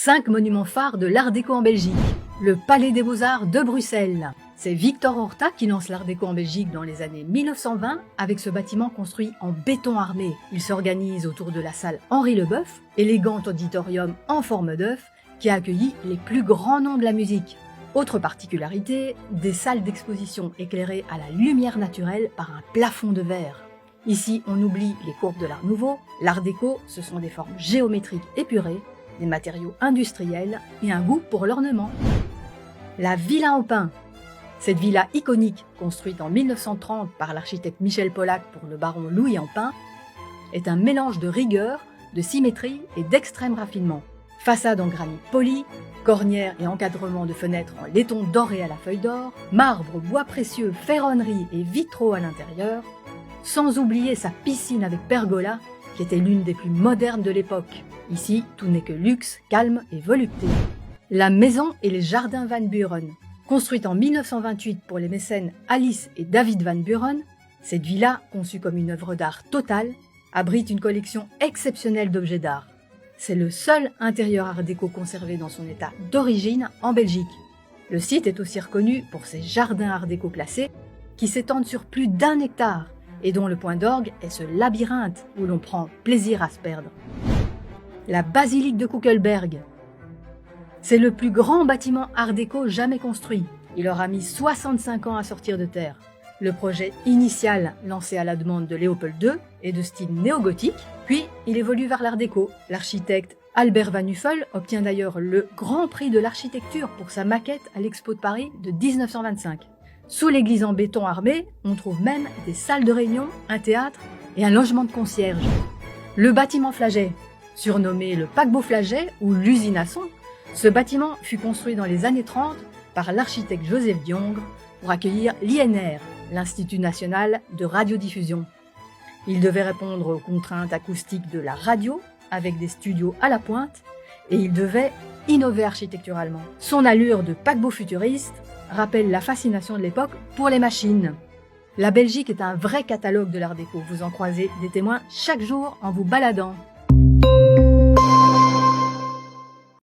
5 monuments phares de l'Art déco en Belgique. Le Palais des Beaux-Arts de Bruxelles. C'est Victor Horta qui lance l'Art déco en Belgique dans les années 1920 avec ce bâtiment construit en béton armé. Il s'organise autour de la salle Henri Leboeuf, élégant auditorium en forme d'œuf qui a accueilli les plus grands noms de la musique. Autre particularité, des salles d'exposition éclairées à la lumière naturelle par un plafond de verre. Ici, on oublie les courbes de l'Art nouveau. L'Art déco, ce sont des formes géométriques épurées, des matériaux industriels et un goût pour l'ornement. La Villa en pin. Cette villa iconique, construite en 1930 par l'architecte Michel Pollack pour le baron Louis Ampin, est un mélange de rigueur, de symétrie et d'extrême raffinement. Façade en granit poli, cornières et encadrement de fenêtres en laiton doré à la feuille d'or, marbre, bois précieux, ferronnerie et vitraux à l'intérieur, sans oublier sa piscine avec pergola, qui était l'une des plus modernes de l'époque. Ici, tout n'est que luxe, calme et volupté. La maison et les jardins Van Buren. Construite en 1928 pour les mécènes Alice et David Van Buren, cette villa, conçue comme une œuvre d'art totale, abrite une collection exceptionnelle d'objets d'art. C'est le seul intérieur art déco conservé dans son état d'origine en Belgique. Le site est aussi reconnu pour ses jardins art déco classés qui s'étendent sur plus d'1 hectare et dont le point d'orgue est ce labyrinthe où l'on prend plaisir à se perdre. La basilique de Kuckelberg. C'est le plus grand bâtiment art déco jamais construit. Il aura mis 65 ans à sortir de terre. Le projet initial, lancé à la demande de Léopold II, est de style néo-gothique, puis il évolue vers l'art déco. L'architecte Albert Van Huffel obtient d'ailleurs le Grand Prix de l'architecture pour sa maquette à l'Expo de Paris de 1925. Sous l'église en béton armé, on trouve même des salles de réunion, un théâtre et un logement de concierge. Le bâtiment Flaget, surnommé le paquebot Flaget ou l'usine à son, ce bâtiment fut construit dans les années 30 par l'architecte Joseph Diongre pour accueillir l'INR, l'Institut national de radiodiffusion. Il devait répondre aux contraintes acoustiques de la radio avec des studios à la pointe et il devait innover architecturalement. Son allure de paquebot futuriste rappelle la fascination de l'époque pour les machines. La Belgique est un vrai catalogue de l'art déco. Vous en croisez des témoins chaque jour en vous baladant.